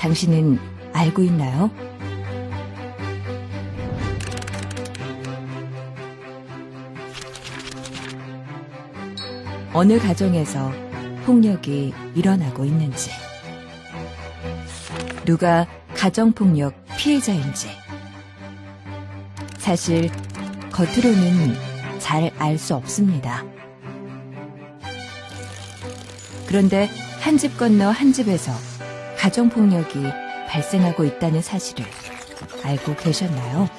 당신은 알고 있나요? 어느 가정에서 폭력이 일어나고 있는지, 누가 가정폭력 피해자인지, 사실 겉으로는 잘 알 수 없습니다. 그런데 한 집 건너 한 집에서 가정폭력이 발생하고 있다는 사실을 알고 계셨나요?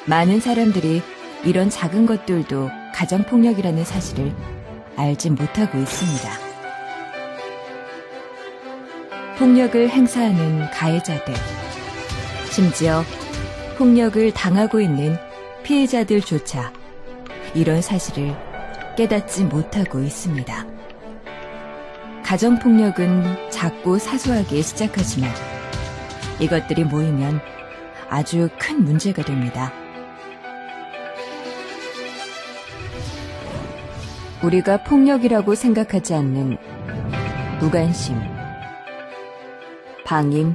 많은 사람들이 이런 작은 것들도 가정폭력이라는 사실을 알지 못하고 있습니다. 폭력을 행사하는 가해자들, 심지어 폭력을 당하고 있는 피해자들조차 이런 사실을 깨닫지 못하고 있습니다. 가정폭력은 작고 사소하게 시작하지만 이것들이 모이면 아주 큰 문제가 됩니다. 우리가 폭력이라고 생각하지 않는 무관심, 방임,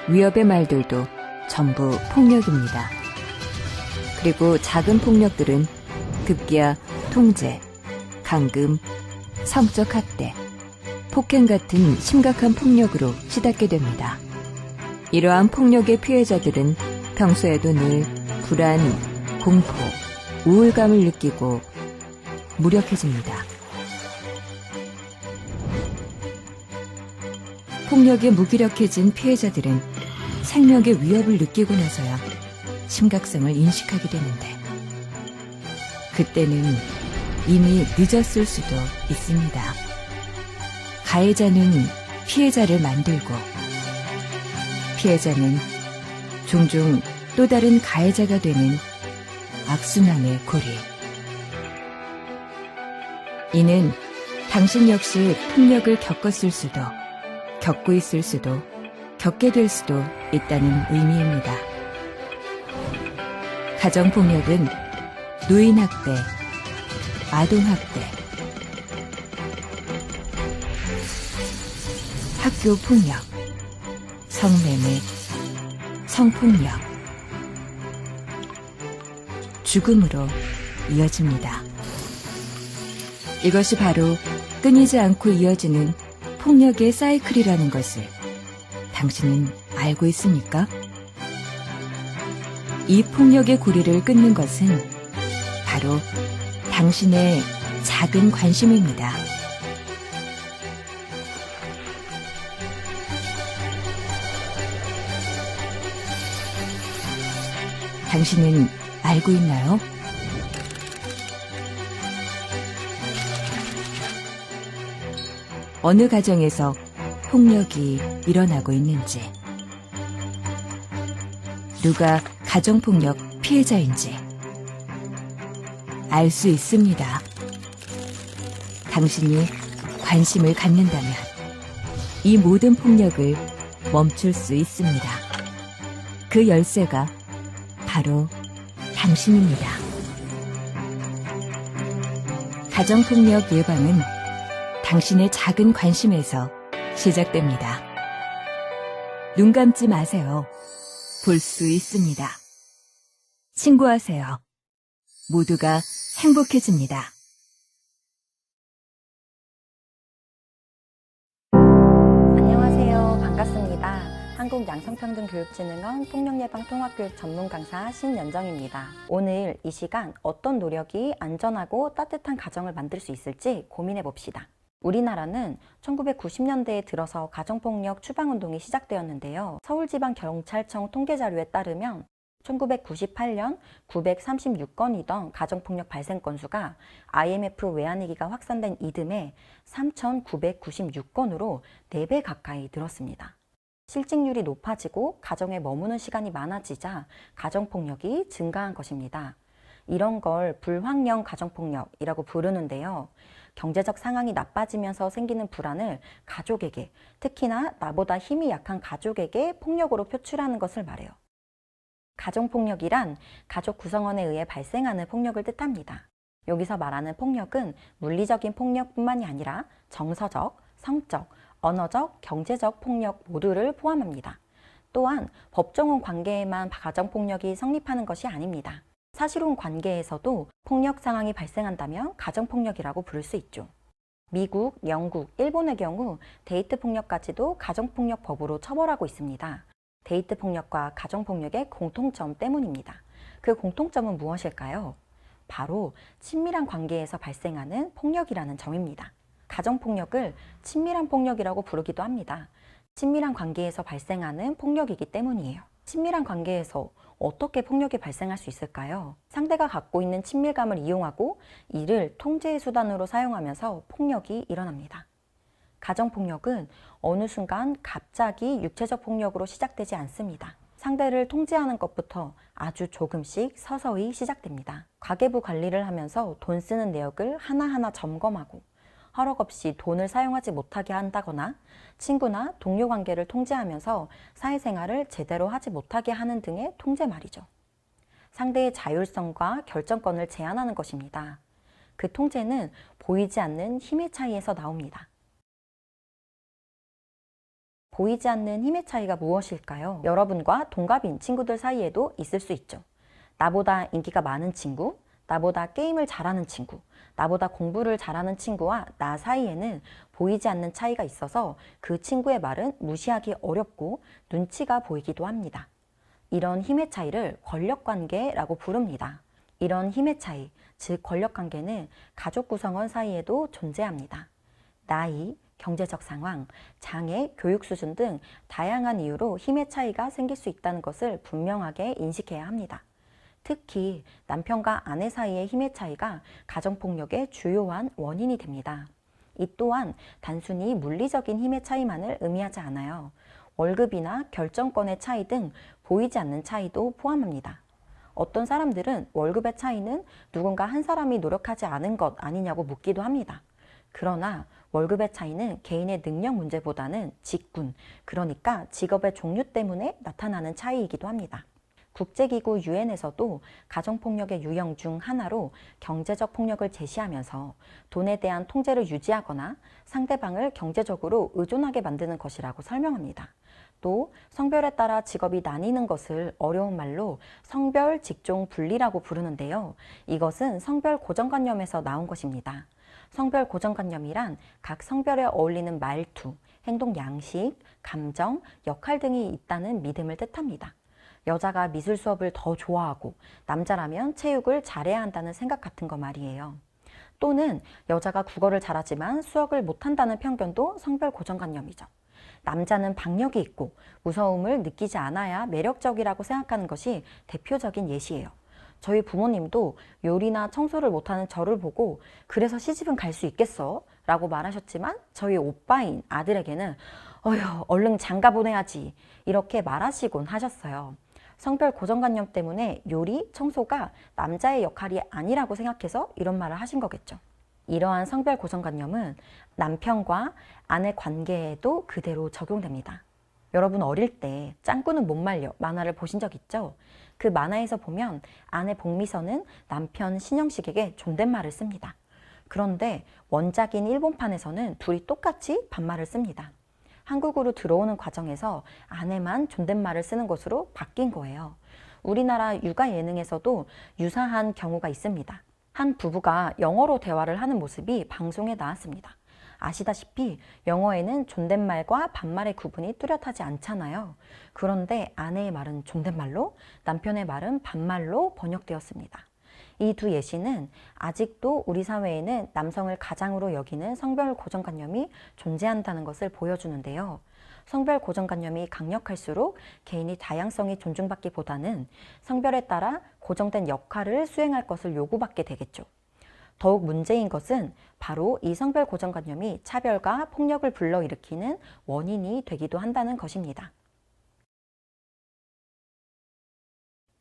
위협의 말들도 전부 폭력입니다. 그리고 작은 폭력들은 급기야 통제, 감금, 성적 학대, 폭행 같은 심각한 폭력으로 치닫게 됩니다. 이러한 폭력의 피해자들은 평소에도 늘 불안, 공포, 우울감을 느끼고 무력해집니다. 폭력에 무기력해진 피해자들은 생명의 위협을 느끼고 나서야 심각성을 인식하게 되는데, 그때는 이미 늦었을 수도 있습니다. 가해자는 피해자를 만들고, 피해자는 종종 또 다른 가해자가 되는 악순환의 고리. 이는 당신 역시 폭력을 겪었을 수도, 겪고 있을 수도, 겪게 될 수도 있다는 의미입니다. 가정폭력은 노인학대, 아동학대, 학교폭력, 성매매, 성폭력, 죽음으로 이어집니다. 이것이 바로 끊이지 않고 이어지는 폭력의 사이클이라는 것을 당신은 알고 있습니까? 이 폭력의 고리를 끊는 것은 바로 당신의 작은 관심입니다. 당신은 알고 있나요? 어느 가정에서 폭력이 일어나고 있는지, 누가 가정폭력 피해자인지 알 수 있습니다. 당신이 관심을 갖는다면 이 모든 폭력을 멈출 수 있습니다. 그 열쇠가 바로 당신입니다. 가정폭력 예방은 당신의 작은 관심에서 시작됩니다. 눈 감지 마세요. 볼 수 있습니다. 신고하세요. 모두가 행복해집니다. 안녕하세요. 반갑습니다. 한국양성평등교육진흥원 폭력예방통합교육 전문강사 신연정입니다. 오늘 이 시간 어떤 노력이 안전하고 따뜻한 가정을 만들 수 있을지 고민해 봅시다. 우리나라는 1990년대에 들어서 가정폭력 추방운동이 시작되었는데요. 서울지방경찰청 통계자료에 따르면 1998년 936건이던 가정폭력 발생 건수가 IMF 외환위기가 확산된 이듬해 3,996건으로 4배 가까이 늘었습니다. 실직률이 높아지고 가정에 머무는 시간이 많아지자 가정폭력이 증가한 것입니다. 이런 걸 불황령 가정폭력이라고 부르는데요. 경제적 상황이 나빠지면서 생기는 불안을 가족에게, 특히나 나보다 힘이 약한 가족에게 폭력으로 표출하는 것을 말해요. 가정폭력이란 가족 구성원에 의해 발생하는 폭력을 뜻합니다. 여기서 말하는 폭력은 물리적인 폭력뿐만이 아니라 정서적, 성적, 언어적, 경제적 폭력 모두를 포함합니다. 또한 법정혼 관계에만 가정폭력이 성립하는 것이 아닙니다. 사실혼 관계에서도 폭력 상황이 발생한다면 가정폭력이라고 부를 수 있죠. 미국, 영국, 일본의 경우 데이트 폭력까지도 가정폭력법으로 처벌하고 있습니다. 데이트 폭력과 가정폭력의 공통점 때문입니다. 그 공통점은 무엇일까요? 바로 친밀한 관계에서 발생하는 폭력이라는 점입니다. 가정폭력을 친밀한 폭력이라고 부르기도 합니다. 친밀한 관계에서 발생하는 폭력이기 때문이에요. 친밀한 관계에서 어떻게 폭력이 발생할 수 있을까요? 상대가 갖고 있는 친밀감을 이용하고 이를 통제의 수단으로 사용하면서 폭력이 일어납니다. 가정폭력은 어느 순간 갑자기 육체적 폭력으로 시작되지 않습니다. 상대를 통제하는 것부터 아주 조금씩 서서히 시작됩니다. 가계부 관리를 하면서 돈 쓰는 내역을 하나하나 점검하고 허락 없이 돈을 사용하지 못하게 한다거나 친구나 동료 관계를 통제하면서 사회생활을 제대로 하지 못하게 하는 등의 통제 말이죠. 상대의 자율성과 결정권을 제한하는 것입니다. 그 통제는 보이지 않는 힘의 차이에서 나옵니다. 보이지 않는 힘의 차이가 무엇일까요? 여러분과 동갑인 친구들 사이에도 있을 수 있죠. 나보다 인기가 많은 친구, 나보다 게임을 잘하는 친구, 나보다 공부를 잘하는 친구와 나 사이에는 보이지 않는 차이가 있어서 그 친구의 말은 무시하기 어렵고 눈치가 보이기도 합니다. 이런 힘의 차이를 권력관계라고 부릅니다. 이런 힘의 차이, 즉 권력관계는 가족 구성원 사이에도 존재합니다. 나이, 경제적 상황, 장애, 교육 수준 등 다양한 이유로 힘의 차이가 생길 수 있다는 것을 분명하게 인식해야 합니다. 특히 남편과 아내 사이의 힘의 차이가 가정폭력의 주요한 원인이 됩니다. 이 또한 단순히 물리적인 힘의 차이만을 의미하지 않아요. 월급이나 결정권의 차이 등 보이지 않는 차이도 포함합니다. 어떤 사람들은 월급의 차이는 누군가 한 사람이 노력하지 않은 것 아니냐고 묻기도 합니다. 그러나 월급의 차이는 개인의 능력 문제보다는 직군, 그러니까 직업의 종류 때문에 나타나는 차이이기도 합니다. 국제기구 유엔에서도 가정폭력의 유형 중 하나로 경제적 폭력을 제시하면서 돈에 대한 통제를 유지하거나 상대방을 경제적으로 의존하게 만드는 것이라고 설명합니다. 또 성별에 따라 직업이 나뉘는 것을 어려운 말로 성별 직종 분리라고 부르는데요. 이것은 성별 고정관념에서 나온 것입니다. 성별 고정관념이란 각 성별에 어울리는 말투, 행동 양식, 감정, 역할 등이 있다는 믿음을 뜻합니다. 여자가 미술 수업을 더 좋아하고 남자라면 체육을 잘해야 한다는 생각 같은 거 말이에요. 또는 여자가 국어를 잘하지만 수학을 못한다는 편견도 성별 고정관념이죠. 남자는 박력이 있고 무서움을 느끼지 않아야 매력적이라고 생각하는 것이 대표적인 예시예요. 저희 부모님도 요리나 청소를 못하는 저를 보고 그래서 시집은 갈 수 있겠어? 라고 말하셨지만 저희 오빠인 아들에게는 어휴 얼른 장가 보내야지 이렇게 말하시곤 하셨어요. 성별 고정관념 때문에 요리, 청소가 남자의 역할이 아니라고 생각해서 이런 말을 하신 거겠죠. 이러한 성별 고정관념은 남편과 아내 관계에도 그대로 적용됩니다. 여러분 어릴 때 짱구는 못 말려 만화를 보신 적 있죠? 그 만화에서 보면 아내 복미선은 남편 신영식에게 존댓말을 씁니다. 그런데 원작인 일본판에서는 둘이 똑같이 반말을 씁니다. 한국으로 들어오는 과정에서 아내만 존댓말을 쓰는 것으로 바뀐 거예요. 우리나라 육아 예능에서도 유사한 경우가 있습니다. 한 부부가 영어로 대화를 하는 모습이 방송에 나왔습니다. 아시다시피 영어에는 존댓말과 반말의 구분이 뚜렷하지 않잖아요. 그런데 아내의 말은 존댓말로, 남편의 말은 반말로 번역되었습니다. 이 두 예시는 아직도 우리 사회에는 남성을 가장으로 여기는 성별 고정관념이 존재한다는 것을 보여주는데요. 성별 고정관념이 강력할수록 개인의 다양성이 존중받기보다는 성별에 따라 고정된 역할을 수행할 것을 요구받게 되겠죠. 더욱 문제인 것은 바로 이 성별 고정관념이 차별과 폭력을 불러일으키는 원인이 되기도 한다는 것입니다.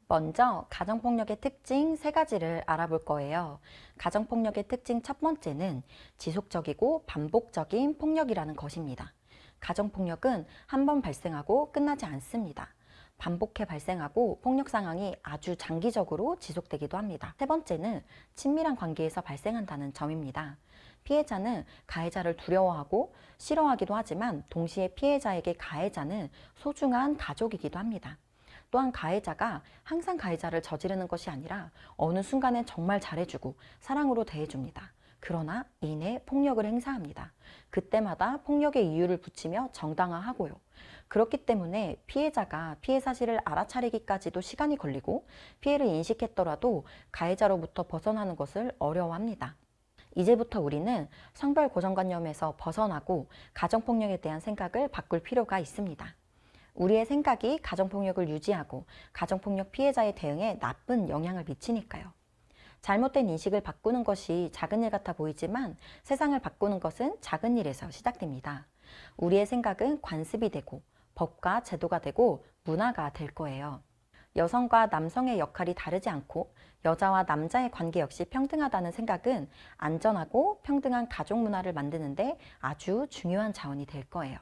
먼저 가정폭력의 특징 3가지를 알아볼 거예요. 가정폭력의 특징 첫 번째는 지속적이고 반복적인 폭력이라는 것입니다. 가정폭력은 한 번 발생하고 끝나지 않습니다. 반복해 발생하고 폭력 상황이 아주 장기적으로 지속되기도 합니다. 세 번째는 친밀한 관계에서 발생한다는 점입니다. 피해자는 가해자를 두려워하고 싫어하기도 하지만 동시에 피해자에게 가해자는 소중한 가족이기도 합니다. 또한 가해자가 항상 가해자를 저지르는 것이 아니라 어느 순간엔 정말 잘해주고 사랑으로 대해줍니다. 그러나 이내 폭력을 행사합니다. 그때마다 폭력의 이유를 붙이며 정당화하고요. 그렇기 때문에 피해자가 피해 사실을 알아차리기까지도 시간이 걸리고 피해를 인식했더라도 가해자로부터 벗어나는 것을 어려워합니다. 이제부터 우리는 성별 고정관념에서 벗어나고 가정폭력에 대한 생각을 바꿀 필요가 있습니다. 우리의 생각이 가정폭력을 유지하고 가정폭력 피해자의 대응에 나쁜 영향을 미치니까요. 잘못된 인식을 바꾸는 것이 작은 일 같아 보이지만 세상을 바꾸는 것은 작은 일에서 시작됩니다. 우리의 생각은 관습이 되고 법과 제도가 되고 문화가 될 거예요. 여성과 남성의 역할이 다르지 않고 여자와 남자의 관계 역시 평등하다는 생각은 안전하고 평등한 가족 문화를 만드는데 아주 중요한 자원이 될 거예요.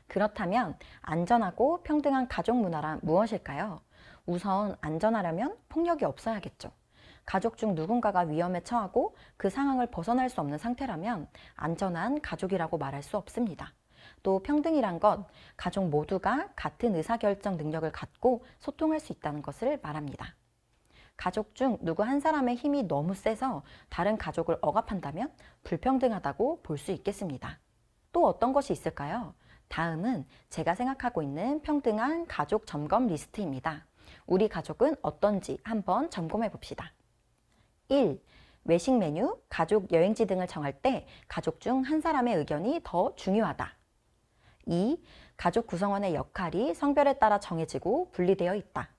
그렇다면 안전하고 평등한 가족 문화란 무엇일까요? 우선 안전하려면 폭력이 없어야겠죠. 가족 중 누군가가 위험에 처하고 그 상황을 벗어날 수 없는 상태라면 안전한 가족이라고 말할 수 없습니다. 또 평등이란 것, 가족 모두가 같은 의사결정 능력을 갖고 소통할 수 있다는 것을 말합니다. 가족 중 누구 한 사람의 힘이 너무 세서 다른 가족을 억압한다면 불평등하다고 볼 수 있겠습니다. 또 어떤 것이 있을까요? 다음은 제가 생각하고 있는 평등한 가족 점검 리스트입니다. 우리 가족은 어떤지 한번 점검해 봅시다. 1. 외식 메뉴, 가족 여행지 등을 정할 때 가족 중 한 사람의 의견이 더 중요하다. 2. 가족 구성원의 역할이 성별에 따라 정해지고 분리되어 있다.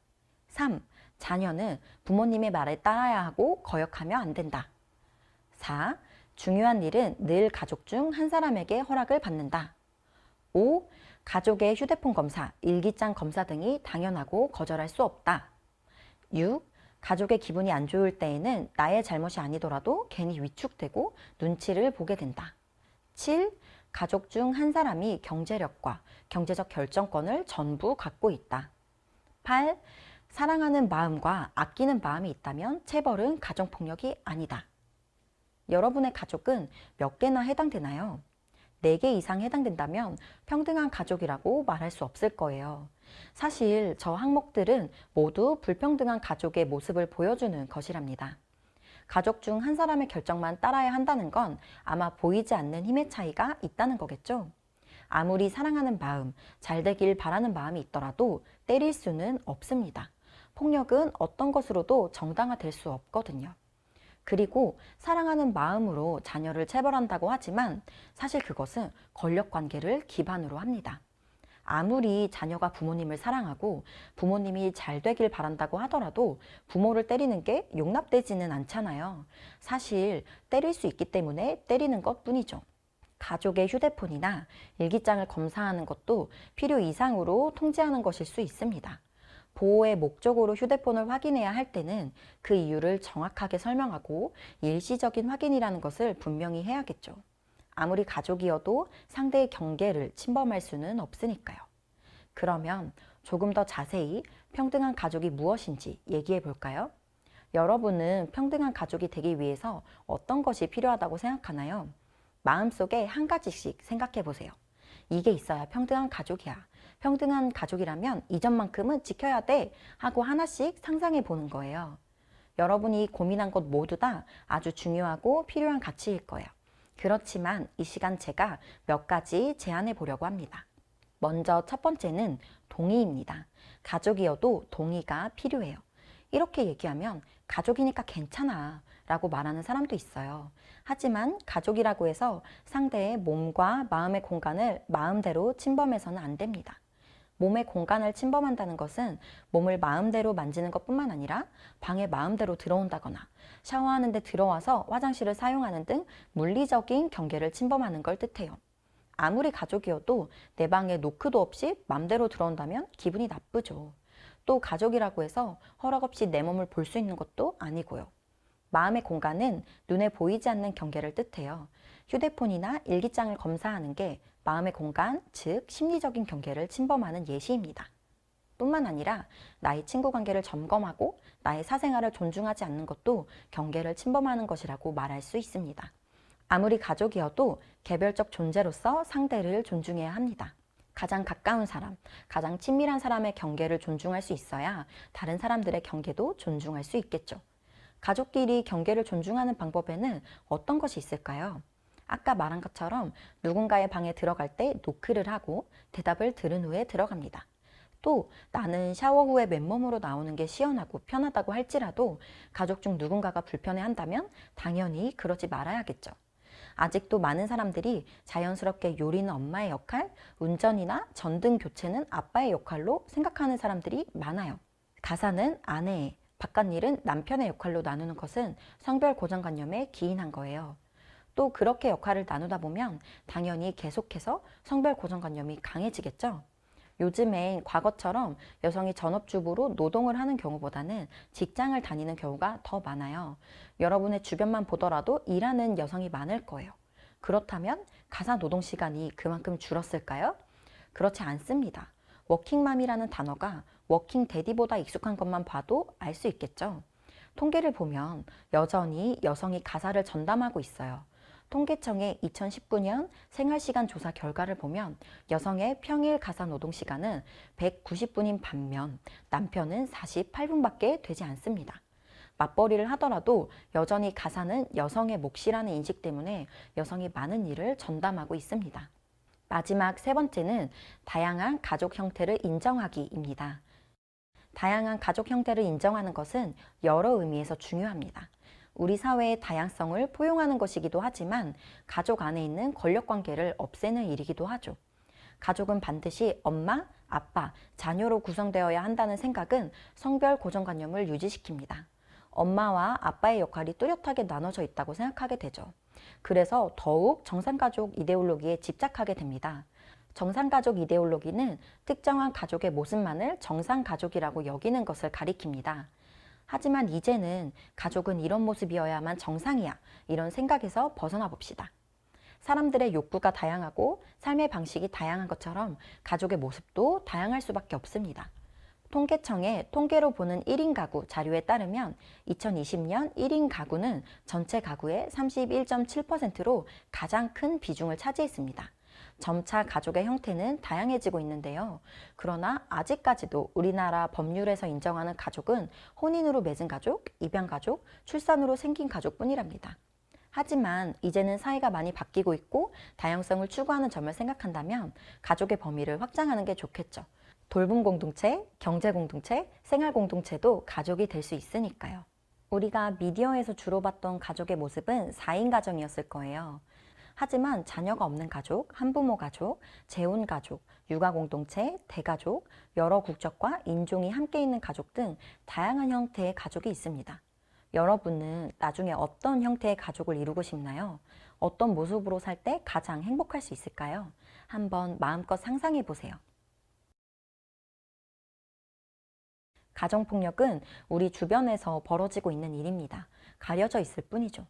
3. 자녀는 부모님의 말을 따라야 하고 거역하면 안 된다. 4. 중요한 일은 늘 가족 중 한 사람에게 허락을 받는다. 5. 가족의 휴대폰 검사, 일기장 검사 등이 당연하고 거절할 수 없다. 6. 가족의 기분이 안 좋을 때에는 나의 잘못이 아니더라도 괜히 위축되고 눈치를 보게 된다. 7. 가족 중 한 사람이 경제력과 경제적 결정권을 전부 갖고 있다. 8. 사랑하는 마음과 아끼는 마음이 있다면 체벌은 가정폭력이 아니다. 여러분의 가족은 몇 개나 해당되나요? 4개 이상 해당된다면 평등한 가족이라고 말할 수 없을 거예요. 사실 저 항목들은 모두 불평등한 가족의 모습을 보여주는 것이랍니다. 가족 중 한 사람의 결정만 따라야 한다는 건 아마 보이지 않는 힘의 차이가 있다는 거겠죠? 아무리 사랑하는 마음, 잘 되길 바라는 마음이 있더라도 때릴 수는 없습니다. 폭력은 어떤 것으로도 정당화될 수 없거든요. 그리고 사랑하는 마음으로 자녀를 체벌한다고 하지만 사실 그것은 권력관계를 기반으로 합니다. 아무리 자녀가 부모님을 사랑하고 부모님이 잘 되길 바란다고 하더라도 부모를 때리는 게 용납되지는 않잖아요. 사실 때릴 수 있기 때문에 때리는 것뿐이죠. 가족의 휴대폰이나 일기장을 검사하는 것도 필요 이상으로 통제하는 것일 수 있습니다. 보호의 목적으로 휴대폰을 확인해야 할 때는 그 이유를 정확하게 설명하고 일시적인 확인이라는 것을 분명히 해야겠죠. 아무리 가족이어도 상대의 경계를 침범할 수는 없으니까요. 그러면 조금 더 자세히 평등한 가족이 무엇인지 얘기해 볼까요? 여러분은 평등한 가족이 되기 위해서 어떤 것이 필요하다고 생각하나요? 마음속에 한 가지씩 생각해 보세요. 이게 있어야 평등한 가족이야. 평등한 가족이라면 이 점만큼은 지켜야 돼 하고 하나씩 상상해 보는 거예요. 여러분이 고민한 것 모두 다 아주 중요하고 필요한 가치일 거예요. 그렇지만 이 시간 제가 몇 가지 제안해 보려고 합니다. 먼저 첫 번째는 동의입니다. 가족이어도 동의가 필요해요. 이렇게 얘기하면 가족이니까 괜찮아 라고 말하는 사람도 있어요. 하지만 가족이라고 해서 상대의 몸과 마음의 공간을 마음대로 침범해서는 안 됩니다. 몸의 공간을 침범한다는 것은 몸을 마음대로 만지는 것뿐만 아니라 방에 마음대로 들어온다거나 샤워하는 데 들어와서 화장실을 사용하는 등 물리적인 경계를 침범하는 걸 뜻해요. 아무리 가족이어도 내 방에 노크도 없이 맘대로 들어온다면 기분이 나쁘죠. 또 가족이라고 해서 허락 없이 내 몸을 볼 수 있는 것도 아니고요. 마음의 공간은 눈에 보이지 않는 경계를 뜻해요. 휴대폰이나 일기장을 검사하는 게 마음의 공간, 즉 심리적인 경계를 침범하는 예시입니다. 뿐만 아니라 나의 친구 관계를 점검하고 나의 사생활을 존중하지 않는 것도 경계를 침범하는 것이라고 말할 수 있습니다. 아무리 가족이어도 개별적 존재로서 상대를 존중해야 합니다. 가장 가까운 사람, 가장 친밀한 사람의 경계를 존중할 수 있어야 다른 사람들의 경계도 존중할 수 있겠죠. 가족끼리 경계를 존중하는 방법에는 어떤 것이 있을까요? 아까 말한 것처럼 누군가의 방에 들어갈 때 노크를 하고 대답을 들은 후에 들어갑니다. 또 나는 샤워 후에 맨몸으로 나오는 게 시원하고 편하다고 할지라도 가족 중 누군가가 불편해한다면 당연히 그러지 말아야겠죠. 아직도 많은 사람들이 자연스럽게 요리는 엄마의 역할, 운전이나 전등 교체는 아빠의 역할로 생각하는 사람들이 많아요. 가사는 아내의, 바깥일은 남편의 역할로 나누는 것은 성별 고정관념에 기인한 거예요. 또 그렇게 역할을 나누다 보면 당연히 계속해서 성별 고정관념이 강해지겠죠. 요즘엔 과거처럼 여성이 전업주부로 노동을 하는 경우보다는 직장을 다니는 경우가 더 많아요. 여러분의 주변만 보더라도 일하는 여성이 많을 거예요. 그렇다면 가사 노동 시간이 그만큼 줄었을까요? 그렇지 않습니다. 워킹맘이라는 단어가 워킹데디보다 익숙한 것만 봐도 알 수 있겠죠. 통계를 보면 여전히 여성이 가사를 전담하고 있어요. 통계청의 2019년 생활시간 조사 결과를 보면 여성의 평일 가사 노동시간은 190분인 반면 남편은 48분밖에 되지 않습니다. 맞벌이를 하더라도 여전히 가사는 여성의 몫이라는 인식 때문에 여성이 많은 일을 전담하고 있습니다. 마지막 세 번째는 다양한 가족 형태를 인정하기입니다. 다양한 가족 형태를 인정하는 것은 여러 의미에서 중요합니다. 우리 사회의 다양성을 포용하는 것이기도 하지만 가족 안에 있는 권력관계를 없애는 일이기도 하죠. 가족은 반드시 엄마, 아빠, 자녀로 구성되어야 한다는 생각은 성별 고정관념을 유지시킵니다. 엄마와 아빠의 역할이 뚜렷하게 나눠져 있다고 생각하게 되죠. 그래서 더욱 정상가족 이데올로기에 집착하게 됩니다. 정상가족 이데올로기는 특정한 가족의 모습만을 정상가족이라고 여기는 것을 가리킵니다. 하지만 이제는 가족은 이런 모습이어야만 정상이야, 이런 생각에서 벗어나 봅시다. 사람들의 욕구가 다양하고 삶의 방식이 다양한 것처럼 가족의 모습도 다양할 수밖에 없습니다. 통계청의 통계로 보는 1인 가구 자료에 따르면 2020년 1인 가구는 전체 가구의 31.7%로 가장 큰 비중을 차지했습니다. 점차 가족의 형태는 다양해지고 있는데요. 그러나 아직까지도 우리나라 법률에서 인정하는 가족은 혼인으로 맺은 가족, 입양가족, 출산으로 생긴 가족뿐이랍니다. 하지만 이제는 사회가 많이 바뀌고 있고 다양성을 추구하는 점을 생각한다면 가족의 범위를 확장하는 게 좋겠죠. 돌봄 공동체, 경제 공동체, 생활 공동체도 가족이 될 수 있으니까요. 우리가 미디어에서 주로 봤던 가족의 모습은 4인 가정이었을 거예요. 하지만 자녀가 없는 가족, 한부모 가족, 재혼 가족, 육아 공동체, 대가족, 여러 국적과 인종이 함께 있는 가족 등 다양한 형태의 가족이 있습니다. 여러분은 나중에 어떤 형태의 가족을 이루고 싶나요? 어떤 모습으로 살 때 가장 행복할 수 있을까요? 한번 마음껏 상상해 보세요. 가정폭력은 우리 주변에서 벌어지고 있는 일입니다. 가려져 있을 뿐이죠.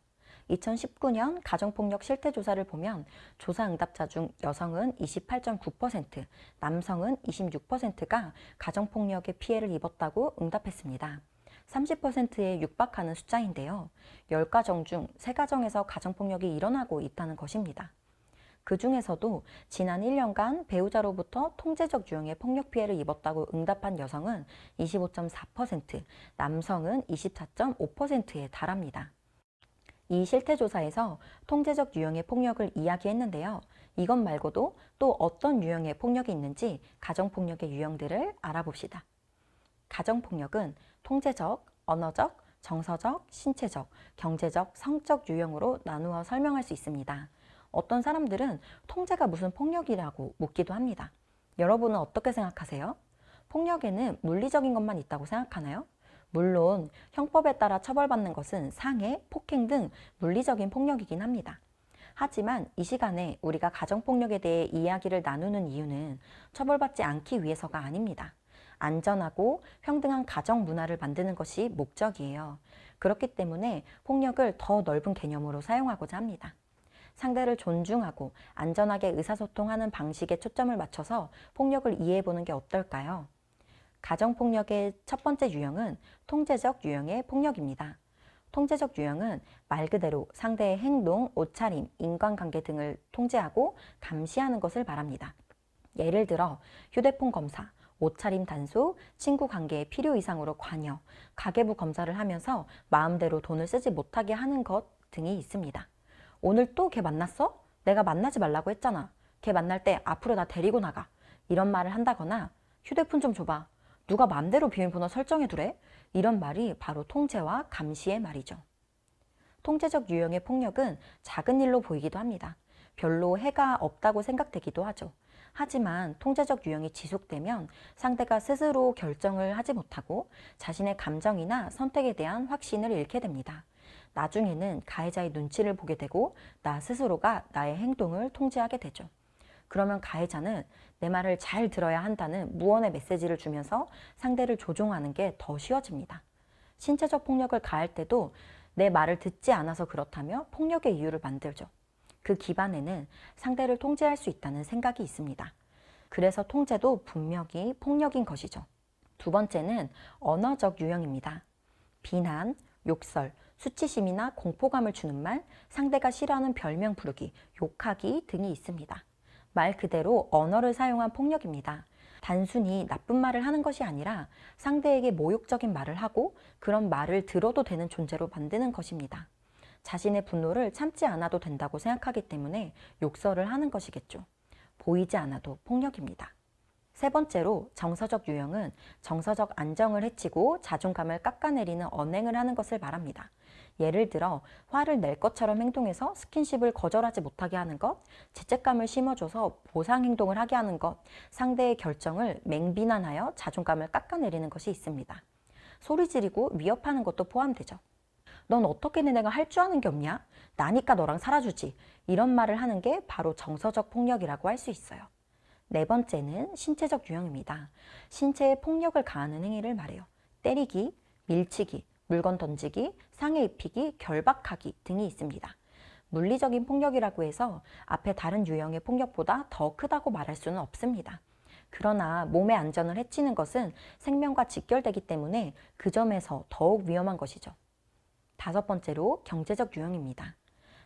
2019년 가정폭력 실태조사를 보면 조사 응답자 중 여성은 28.9%, 남성은 26%가 가정폭력의 피해를 입었다고 응답했습니다. 30%에 육박하는 숫자인데요. 10가정 중 3가정에서 가정폭력이 일어나고 있다는 것입니다. 그 중에서도 지난 1년간 배우자로부터 통제적 유형의 폭력 피해를 입었다고 응답한 여성은 25.4%, 남성은 24.5%에 달합니다. 이 실태조사에서 통제적 유형의 폭력을 이야기했는데요. 이것 말고도 또 어떤 유형의 폭력이 있는지 가정폭력의 유형들을 알아봅시다. 가정폭력은 통제적, 언어적, 정서적, 신체적, 경제적, 성적 유형으로 나누어 설명할 수 있습니다. 어떤 사람들은 통제가 무슨 폭력이라고 묻기도 합니다. 여러분은 어떻게 생각하세요? 폭력에는 물리적인 것만 있다고 생각하나요? 물론 형법에 따라 처벌받는 것은 상해, 폭행 등 물리적인 폭력이긴 합니다. 하지만 이 시간에 우리가 가정폭력에 대해 이야기를 나누는 이유는 처벌받지 않기 위해서가 아닙니다. 안전하고 평등한 가정 문화를 만드는 것이 목적이에요. 그렇기 때문에 폭력을 더 넓은 개념으로 사용하고자 합니다. 상대를 존중하고 안전하게 의사소통하는 방식에 초점을 맞춰서 폭력을 이해해보는 게 어떨까요? 가정폭력의 첫 번째 유형은 통제적 유형의 폭력입니다. 통제적 유형은 말 그대로 상대의 행동, 옷차림, 인간관계 등을 통제하고 감시하는 것을 말합니다. 예를 들어 휴대폰 검사, 옷차림 단속, 친구 관계에 필요 이상으로 관여, 가계부 검사를 하면서 마음대로 돈을 쓰지 못하게 하는 것 등이 있습니다. 오늘 또 걔 만났어? 내가 만나지 말라고 했잖아. 걔 만날 때 앞으로 나 데리고 나가. 이런 말을 한다거나 휴대폰 좀 줘봐. 누가 맘대로 비밀번호 설정해두래? 이런 말이 바로 통제와 감시의 말이죠. 통제적 유형의 폭력은 작은 일로 보이기도 합니다. 별로 해가 없다고 생각되기도 하죠. 하지만 통제적 유형이 지속되면 상대가 스스로 결정을 하지 못하고 자신의 감정이나 선택에 대한 확신을 잃게 됩니다. 나중에는 가해자의 눈치를 보게 되고 나 스스로가 나의 행동을 통제하게 되죠. 그러면 가해자는 내 말을 잘 들어야 한다는 무언의 메시지를 주면서 상대를 조종하는 게 더 쉬워집니다. 신체적 폭력을 가할 때도 내 말을 듣지 않아서 그렇다며 폭력의 이유를 만들죠. 그 기반에는 상대를 통제할 수 있다는 생각이 있습니다. 그래서 통제도 분명히 폭력인 것이죠. 두 번째는 언어적 유형입니다. 비난, 욕설, 수치심이나 공포감을 주는 말, 상대가 싫어하는 별명 부르기, 욕하기 등이 있습니다. 말 그대로 언어를 사용한 폭력입니다. 단순히 나쁜 말을 하는 것이 아니라 상대에게 모욕적인 말을 하고 그런 말을 들어도 되는 존재로 만드는 것입니다. 자신의 분노를 참지 않아도 된다고 생각하기 때문에 욕설을 하는 것이겠죠. 보이지 않아도 폭력입니다. 세 번째로 정서적 유형은 정서적 안정을 해치고 자존감을 깎아내리는 언행을 하는 것을 말합니다. 예를 들어 화를 낼 것처럼 행동해서 스킨십을 거절하지 못하게 하는 것, 죄책감을 심어줘서 보상 행동을 하게 하는 것, 상대의 결정을 맹비난하여 자존감을 깎아내리는 것이 있습니다. 소리 지르고 위협하는 것도 포함되죠. 넌 어떻게 내가 할 줄 아는 게 없냐? 나니까 너랑 살아주지. 이런 말을 하는 게 바로 정서적 폭력이라고 할 수 있어요. 네 번째는 신체적 유형입니다. 신체에 폭력을 가하는 행위를 말해요. 때리기, 밀치기, 물건 던지기, 상해 입히기, 결박하기 등이 있습니다. 물리적인 폭력이라고 해서 앞에 다른 유형의 폭력보다 더 크다고 말할 수는 없습니다. 그러나 몸의 안전을 해치는 것은 생명과 직결되기 때문에 그 점에서 더욱 위험한 것이죠. 다섯 번째로 경제적 유형입니다.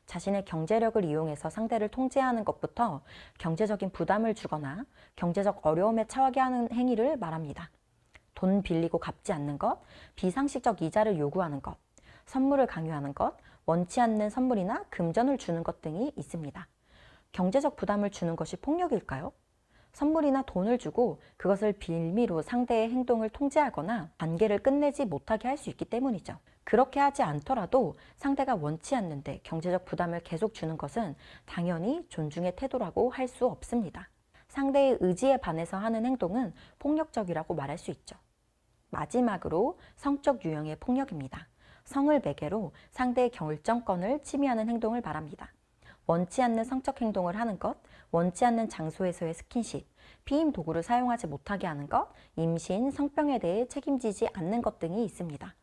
자신의 경제력을 이용해서 상대를 통제하는 것부터 경제적인 부담을 주거나 경제적 어려움에 처하게 하는 행위를 말합니다. 돈 빌리고 갚지 않는 것, 비상식적 이자를 요구하는 것, 선물을 강요하는 것, 원치 않는 선물이나 금전을 주는 것 등이 있습니다. 경제적 부담을 주는 것이 폭력일까요? 선물이나 돈을 주고 그것을 빌미로 상대의 행동을 통제하거나 관계를 끝내지 못하게 할 수 있기 때문이죠. 그렇게 하지 않더라도 상대가 원치 않는데 경제적 부담을 계속 주는 것은 당연히 존중의 태도라고 할 수 없습니다. 상대의 의지에 반해서 하는 행동은 폭력적이라고 말할 수 있죠. 마지막으로 성적 유형의 폭력입니다. 성을 매개로 상대의 결정권을 침해하는 행동을 말합니다. 원치 않는 성적 행동을 하는 것, 원치 않는 장소에서의 스킨십, 피임 도구를 사용하지 못하게 하는 것, 임신, 성병에 대해 책임지지 않는 것 등이 있습니다.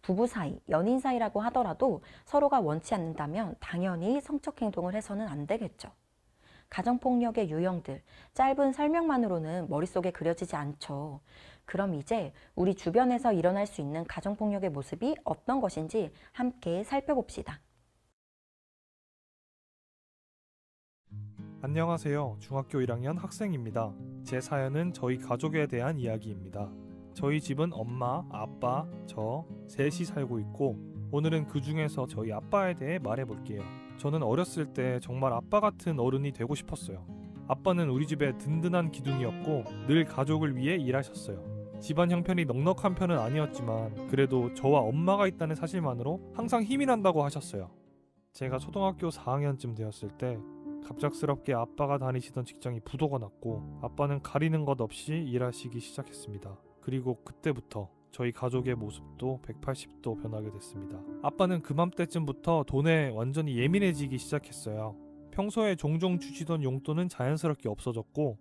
부부 사이, 연인 사이라고 하더라도 서로가 원치 않는다면 당연히 성적 행동을 해서는 안 되겠죠. 가정폭력의 유형들, 짧은 설명만으로는 머릿속에 그려지지 않죠. 그럼 이제 우리 주변에서 일어날 수 있는 가정폭력의 모습이 어떤 것인지 함께 살펴봅시다. 안녕하세요. 중학교 1학년 학생입니다. 제 사연은 저희 가족에 대한 이야기입니다. 저희 집은 엄마, 아빠, 저 셋이 살고 있고 오늘은 그 중에서 저희 아빠에 대해 말해볼게요. 저는 어렸을 때 정말 아빠 같은 어른이 되고 싶었어요. 아빠는 우리 집의 든든한 기둥이었고 늘 가족을 위해 일하셨어요. 집안 형편이 넉넉한 편은 아니었지만 그래도 저와 엄마가 있다는 사실만으로 항상 힘이 난다고 하셨어요. 제가 초등학교 4학년쯤 되었을 때 갑작스럽게 아빠가 다니시던 직장이 부도가 났고 아빠는 가리는 것 없이 일하시기 시작했습니다. 그리고 그때부터 저희 가족의 모습도 180도 변하게 됐습니다. 아빠는 그맘때쯤부터 돈에 완전히 예민해지기 시작했어요. 평소에 종종 주시던 용돈은 자연스럽게 없어졌고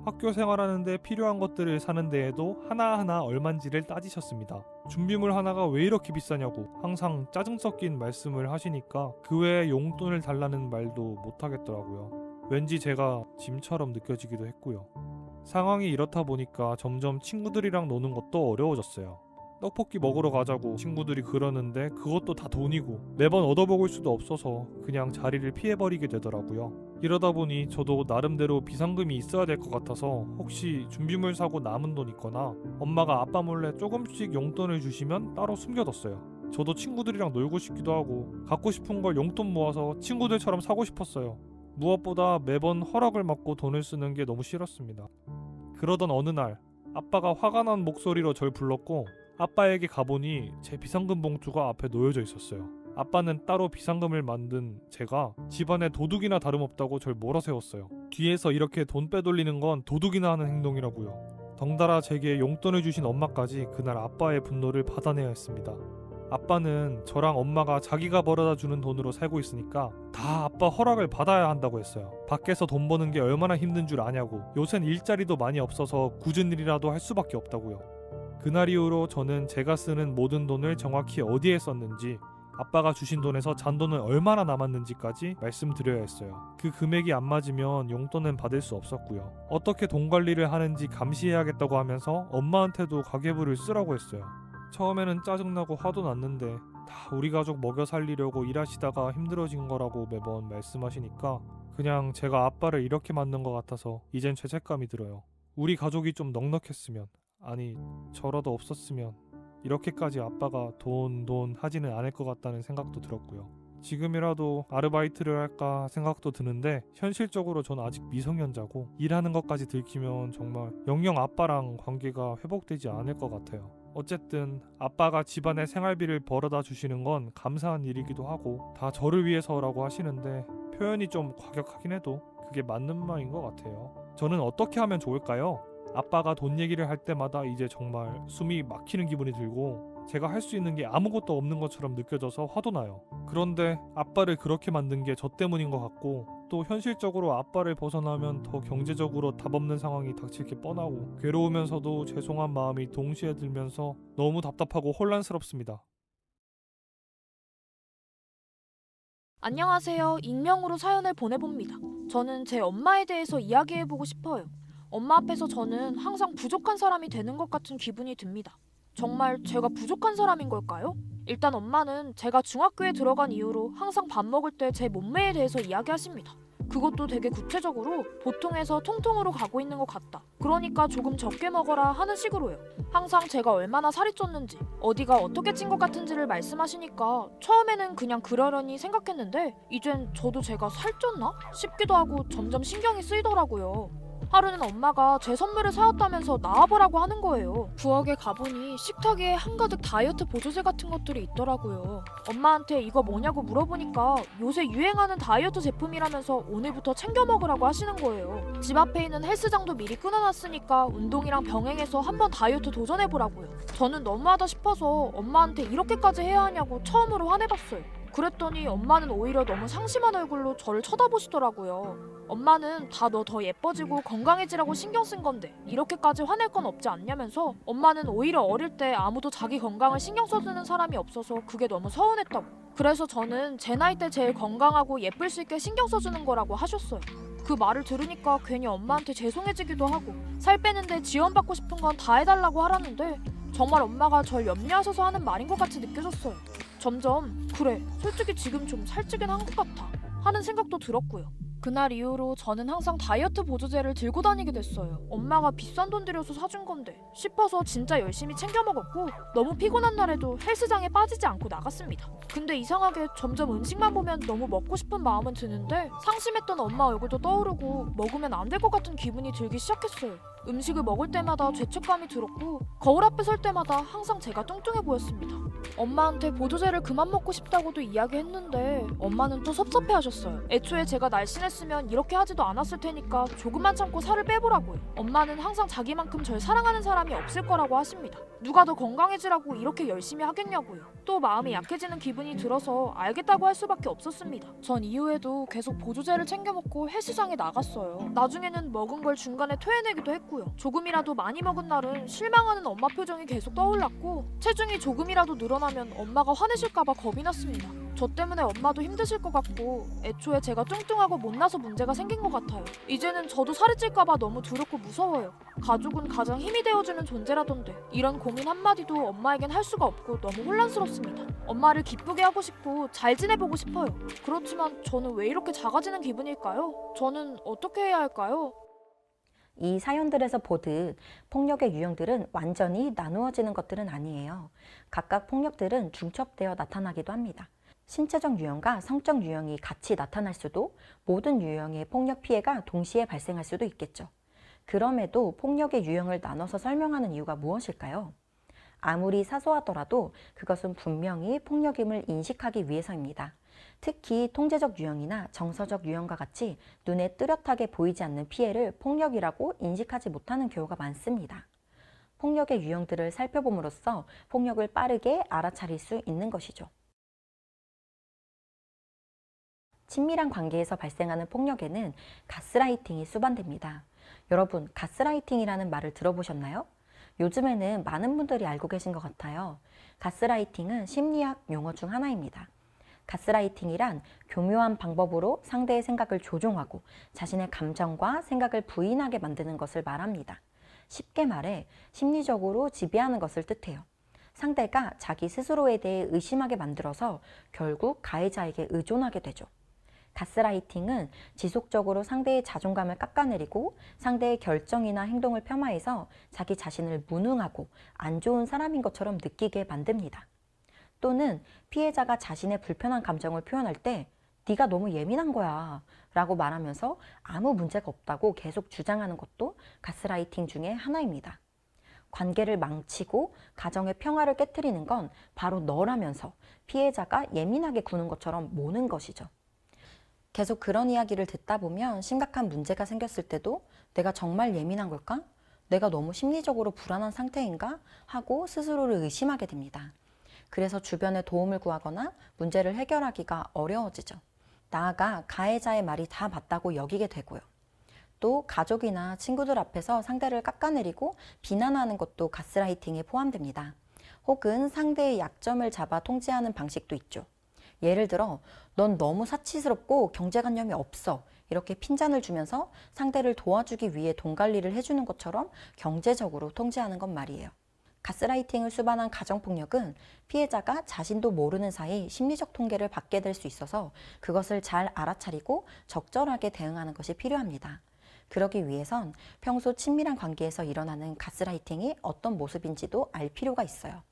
학교 생활하는데 필요한 것들을 사는 데에도 하나하나 얼만지를 따지셨습니다. 준비물 하나가 왜 이렇게 비싸냐고 항상 짜증 섞인 말씀을 하시니까 그 외에 용돈을 달라는 말도 못하겠더라고요. 왠지 제가 짐처럼 느껴지기도 했고요. 상황이 이렇다 보니까 점점 친구들이랑 노는 것도 어려워졌어요. 떡볶이 먹으러 가자고 친구들이 그러는데 그것도 다 돈이고 매번 얻어먹을 수도 없어서 그냥 자리를 피해버리게 되더라고요. 이러다 보니 저도 나름대로 비상금이 있어야 될 것 같아서 혹시 준비물 사고 남은 돈 있거나 엄마가 아빠 몰래 조금씩 용돈을 주시면 따로 숨겨뒀어요. 저도 친구들이랑 놀고 싶기도 하고 갖고 싶은 걸 용돈 모아서 친구들처럼 사고 싶었어요. 무엇보다 매번 허락을 받고 돈을 쓰는 게 너무 싫었습니다. 그러던 어느 날 아빠가 화가 난 목소리로 절 불렀고 아빠에게 가보니 제 비상금 봉투가 앞에 놓여져 있었어요. 아빠는 따로 비상금을 만든 제가 집안에 도둑이나 다름없다고 절 몰아세웠어요. 뒤에서 이렇게 돈 빼돌리는 건 도둑이나 하는 행동이라고요. 덩달아 제게 용돈을 주신 엄마까지 그날 아빠의 분노를 받아내야 했습니다. 아빠는 저랑 엄마가 자기가 벌어다 주는 돈으로 살고 있으니까 다 아빠 허락을 받아야 한다고 했어요. 밖에서 돈 버는 게 얼마나 힘든 줄 아냐고, 요샌 일자리도 많이 없어서 굳은 일이라도 할 수밖에 없다고요. 그날 이후로 저는 제가 쓰는 모든 돈을 정확히 어디에 썼는지, 아빠가 주신 돈에서 잔돈은 얼마나 남았는지까지 말씀드려야 했어요. 그 금액이 안 맞으면 용돈은 받을 수 없었고요. 어떻게 돈 관리를 하는지 감시해야겠다고 하면서 엄마한테도 가계부를 쓰라고 했어요. 처음에는 짜증나고 화도 났는데 다 우리 가족 먹여 살리려고 일하시다가 힘들어진 거라고 매번 말씀하시니까 그냥 제가 아빠를 이렇게 만든 것 같아서 이젠 죄책감이 들어요. 우리 가족이 좀 넉넉했으면, 아니 저라도 없었으면 이렇게까지 아빠가 돈 하지는 않을 것 같다는 생각도 들었고요. 지금이라도 아르바이트를 할까 생각도 드는데 현실적으로 전 아직 미성년자고 일하는 것까지 들키면 정말 영영 아빠랑 관계가 회복되지 않을 것 같아요. 어쨌든 아빠가 집안의 생활비를 벌어다 주시는 건 감사한 일이기도 하고 다 저를 위해서라고 하시는데 표현이 좀 과격하긴 해도 그게 맞는 말인 것 같아요. 저는 어떻게 하면 좋을까요? 아빠가 돈 얘기를 할 때마다 이제 정말 숨이 막히는 기분이 들고 제가 할 수 있는 게 아무것도 없는 것처럼 느껴져서 화도 나요. 그런데 아빠를 그렇게 만든 게 저 때문인 것 같고 또 현실적으로 아빠를 벗어나면 더 경제적으로 답 없는 상황이 닥칠 게 뻔하고 괴로우면서도 죄송한 마음이 동시에 들면서 너무 답답하고 혼란스럽습니다. 안녕하세요. 익명으로 사연을 보내봅니다. 저는 제 엄마에 대해서 이야기해보고 싶어요. 엄마 앞에서 저는 항상 부족한 사람이 되는 것 같은 기분이 듭니다. 정말 제가 부족한 사람인 걸까요? 일단 엄마는 제가 중학교에 들어간 이후로 항상 밥 먹을 때 제 몸매에 대해서 이야기하십니다. 그것도 되게 구체적으로 보통에서 통통으로 가고 있는 것 같다. 그러니까 조금 적게 먹어라 하는 식으로요. 항상 제가 얼마나 살이 쪘는지, 어디가 어떻게 찐 것 같은지를 말씀하시니까 처음에는 그냥 그러려니 생각했는데 이젠 저도 제가 살쪘나? 싶기도 하고 점점 신경이 쓰이더라고요. 하루는 엄마가 제 선물을 사왔다면서 나와보라고 하는 거예요. 부엌에 가보니 식탁에 한가득 다이어트 보조제 같은 것들이 있더라고요. 엄마한테 이거 뭐냐고 물어보니까 요새 유행하는 다이어트 제품이라면서 오늘부터 챙겨 먹으라고 하시는 거예요. 집 앞에 있는 헬스장도 미리 끊어놨으니까 운동이랑 병행해서 한번 다이어트 도전해보라고요. 저는 너무하다 싶어서 엄마한테 이렇게까지 해야 하냐고 처음으로 화내봤어요. 그랬더니 엄마는 오히려 너무 상심한 얼굴로 저를 쳐다보시더라고요. 엄마는 다 너 더 예뻐지고 건강해지라고 신경 쓴 건데 이렇게까지 화낼 건 없지 않냐면서 엄마는 오히려 어릴 때 아무도 자기 건강을 신경 써주는 사람이 없어서 그게 너무 서운했다고. 그래서 저는 제 나이 때 제일 건강하고 예쁠 수 있게 신경 써주는 거라고 하셨어요. 그 말을 들으니까 괜히 엄마한테 죄송해지기도 하고 살 빼는데 지원받고 싶은 건 다 해달라고 하라는데 정말 엄마가 절 염려하셔서 하는 말인 것 같이 느껴졌어요. 점점 그래 솔직히 지금 좀 살찌긴 한 것 같아 하는 생각도 들었고요. 그날 이후로 저는 항상 다이어트 보조제를 들고 다니게 됐어요. 엄마가 비싼 돈 들여서 사준 건데 싶어서 진짜 열심히 챙겨 먹었고 너무 피곤한 날에도 헬스장에 빠지지 않고 나갔습니다. 근데 이상하게 점점 음식만 보면 너무 먹고 싶은 마음은 드는데 상심했던 엄마 얼굴도 떠오르고 먹으면 안 될 것 같은 기분이 들기 시작했어요. 음식을 먹을 때마다 죄책감이 들었고 거울 앞에 설 때마다 항상 제가 뚱뚱해 보였습니다. 엄마한테 보조제를 그만 먹고 싶다고도 이야기했는데 엄마는 또 섭섭해하셨어요. 애초에 제가 날씬했으면 이렇게 하지도 않았을 테니까 조금만 참고 살을 빼보라고요. 엄마는 항상 자기만큼 절 사랑하는 사람이 없을 거라고 하십니다. 누가 더 건강해지라고 이렇게 열심히 하겠냐고요. 또 마음이 약해지는 기분이 들어서 알겠다고 할 수밖에 없었습니다. 전 이후에도 계속 보조제를 챙겨 먹고 헬스장에 나갔어요. 나중에는 먹은 걸 중간에 토해내기도 했고요. 조금이라도 많이 먹은 날은 실망하는 엄마 표정이 계속 떠올랐고 체중이 조금이라도 늘어나면 엄마가 화내실까봐 겁이 났습니다. 저 때문에 엄마도 힘드실 것 같고 애초에 제가 뚱뚱하고 못나서 문제가 생긴 것 같아요. 이제는 저도 살이 찔까봐 너무 두렵고 무서워요. 가족은 가장 힘이 되어주는 존재라던데 이런 고민 한마디도 엄마에겐 할 수가 없고 너무 혼란스럽습니다. 엄마를 기쁘게 하고 싶고 잘 지내보고 싶어요. 그렇지만 저는 왜 이렇게 작아지는 기분일까요? 저는 어떻게 해야 할까요? 이 사연들에서 보듯 폭력의 유형들은 완전히 나누어지는 것들은 아니에요. 각각 폭력들은 중첩되어 나타나기도 합니다. 신체적 유형과 성적 유형이 같이 나타날 수도 모든 유형의 폭력 피해가 동시에 발생할 수도 있겠죠. 그럼에도 폭력의 유형을 나눠서 설명하는 이유가 무엇일까요? 아무리 사소하더라도 그것은 분명히 폭력임을 인식하기 위해서입니다. 특히 통제적 유형이나 정서적 유형과 같이 눈에 뚜렷하게 보이지 않는 피해를 폭력이라고 인식하지 못하는 경우가 많습니다. 폭력의 유형들을 살펴봄으로써 폭력을 빠르게 알아차릴 수 있는 것이죠. 친밀한 관계에서 발생하는 폭력에는 가스라이팅이 수반됩니다. 여러분, 가스라이팅이라는 말을 들어보셨나요? 요즘에는 많은 분들이 알고 계신 것 같아요. 가스라이팅은 심리학 용어 중 하나입니다. 가스라이팅이란 교묘한 방법으로 상대의 생각을 조종하고 자신의 감정과 생각을 부인하게 만드는 것을 말합니다. 쉽게 말해 심리적으로 지배하는 것을 뜻해요. 상대가 자기 스스로에 대해 의심하게 만들어서 결국 가해자에게 의존하게 되죠. 가스라이팅은 지속적으로 상대의 자존감을 깎아내리고 상대의 결정이나 행동을 폄하해서 자기 자신을 무능하고 안 좋은 사람인 것처럼 느끼게 만듭니다. 또는 피해자가 자신의 불편한 감정을 표현할 때 네가 너무 예민한 거야 라고 말하면서 아무 문제가 없다고 계속 주장하는 것도 가스라이팅 중에 하나입니다. 관계를 망치고 가정의 평화를 깨트리는 건 바로 너라면서 피해자가 예민하게 구는 것처럼 모는 것이죠. 계속 그런 이야기를 듣다 보면 심각한 문제가 생겼을 때도 내가 정말 예민한 걸까? 내가 너무 심리적으로 불안한 상태인가? 하고 스스로를 의심하게 됩니다. 그래서 주변에 도움을 구하거나 문제를 해결하기가 어려워지죠. 나아가 가해자의 말이 다 맞다고 여기게 되고요. 또 가족이나 친구들 앞에서 상대를 깎아내리고 비난하는 것도 가스라이팅에 포함됩니다. 혹은 상대의 약점을 잡아 통제하는 방식도 있죠. 예를 들어 넌 너무 사치스럽고 경제관념이 없어 이렇게 핀잔을 주면서 상대를 도와주기 위해 돈 관리를 해주는 것처럼 경제적으로 통제하는 건 말이에요. 가스라이팅을 수반한 가정폭력은 피해자가 자신도 모르는 사이 심리적 통계를 받게 될 수 있어서 그것을 잘 알아차리고 적절하게 대응하는 것이 필요합니다. 그러기 위해선 평소 친밀한 관계에서 일어나는 가스라이팅이 어떤 모습인지도 알 필요가 있어요.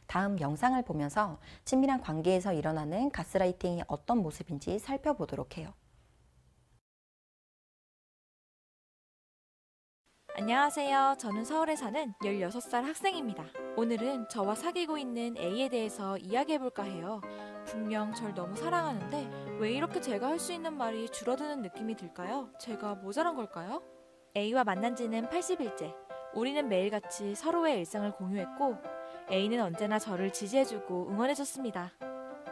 다음 영상을 보면서 친밀한 관계에서 일어나는 가스라이팅이 어떤 모습인지 살펴보도록 해요. 안녕하세요. 저는 서울에 사는 16살 학생입니다. 오늘은 저와 사귀고 있는 A에 대해서 이야기해볼까 해요. 분명 절 너무 사랑하는데 왜 이렇게 제가 할 수 있는 말이 줄어드는 느낌이 들까요? 제가 모자란 걸까요? A와 만난 지는 80일째. 우리는 매일같이 서로의 일상을 공유했고 A는 언제나 저를 지지해주고 응원해줬습니다.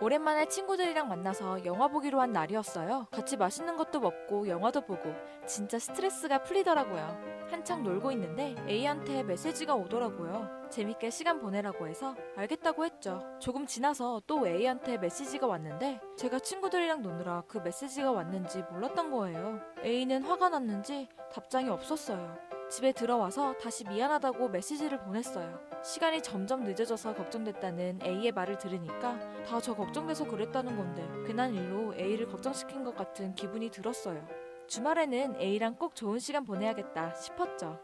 오랜만에 친구들이랑 만나서 영화 보기로 한 날이었어요. 같이 맛있는 것도 먹고 영화도 보고 진짜 스트레스가 풀리더라고요. 한창 놀고 있는데 A한테 메시지가 오더라고요. 재밌게 시간 보내라고 해서 알겠다고 했죠. 조금 지나서 또 A한테 메시지가 왔는데 제가 친구들이랑 노느라 그 메시지가 왔는지 몰랐던 거예요. A는 화가 났는지 답장이 없었어요. 집에 들어와서 다시 미안하다고 메시지를 보냈어요. 시간이 점점 늦어져서 걱정됐다는 A의 말을 들으니까 다 저 걱정돼서 그랬다는 건데 괜한 일로 A를 걱정시킨 것 같은 기분이 들었어요. 주말에는 A랑 꼭 좋은 시간 보내야겠다 싶었죠.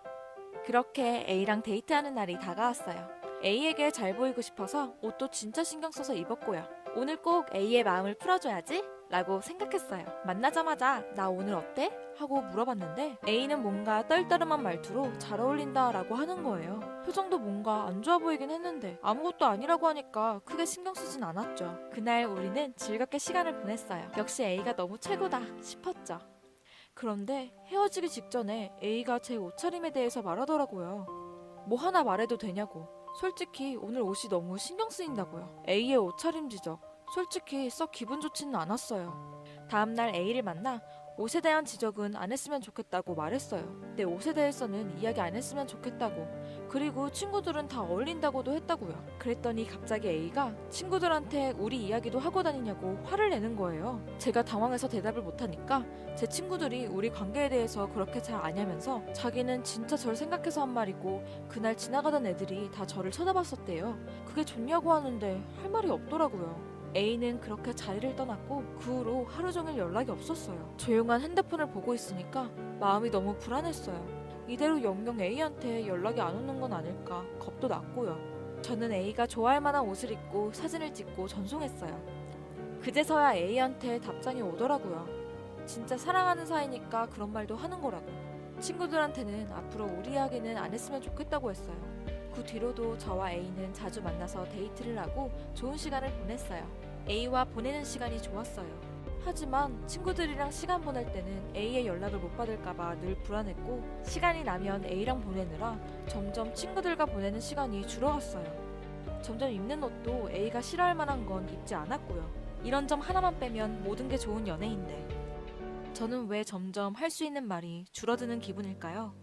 그렇게 A랑 데이트하는 날이 다가왔어요. A에게 잘 보이고 싶어서 옷도 진짜 신경 써서 입었고요. 오늘 꼭 A의 마음을 풀어줘야지 라고 생각했어요. 만나자마자 나 오늘 어때? 하고 물어봤는데 A는 뭔가 떨떠름한 말투로 잘 어울린다 라고 하는 거예요. 표정도 뭔가 안 좋아 보이긴 했는데 아무것도 아니라고 하니까 크게 신경 쓰진 않았죠. 그날 우리는 즐겁게 시간을 보냈어요. 역시 A가 너무 최고다 싶었죠. 그런데 헤어지기 직전에 A가 제 옷차림에 대해서 말하더라고요. 뭐 하나 말해도 되냐고. 솔직히 오늘 옷이 너무 신경 쓰인다고요. A의 옷차림 지적, 솔직히 썩 기분 좋지는 않았어요. 다음날 A를 만나 옷에 대한 지적은 안 했으면 좋겠다고 말했어요. 내 옷에 대해서는 이야기 안 했으면 좋겠다고. 그리고 친구들은 다 어울린다고도 했다고요. 그랬더니 갑자기 A가 친구들한테 우리 이야기도 하고 다니냐고 화를 내는 거예요. 제가 당황해서 대답을 못하니까 제 친구들이 우리 관계에 대해서 그렇게 잘 아냐면서 자기는 진짜 절 생각해서 한 말이고 그날 지나가던 애들이 다 저를 쳐다봤었대요. 그게 좋냐고 하는데 할 말이 없더라고요. A는 그렇게 자리를 떠났고 그 후로 하루 종일 연락이 없었어요. 조용한 핸드폰을 보고 있으니까 마음이 너무 불안했어요. 이대로 영영 A한테 연락이 안 오는 건 아닐까 겁도 났고요. 저는 A가 좋아할 만한 옷을 입고 사진을 찍고 전송했어요. 그제서야 A한테 답장이 오더라고요. 진짜 사랑하는 사이니까 그런 말도 하는 거라고. 친구들한테는 앞으로 우리 이야기는 안 했으면 좋겠다고 했어요. 그 뒤로도 저와 A는 자주 만나서 데이트를 하고 좋은 시간을 보냈어요. A와 보내는 시간이 좋았어요. 하지만 친구들이랑 시간 보낼 때는 A의 연락을 못 받을까봐 늘 불안했고 시간이 나면 A랑 보내느라 점점 친구들과 보내는 시간이 줄어갔어요. 점점 입는 옷도 A가 싫어할 만한 건 입지 않았고요. 이런 점 하나만 빼면 모든 게 좋은 연애인데 저는 왜 점점 할 수 있는 말이 줄어드는 기분일까요?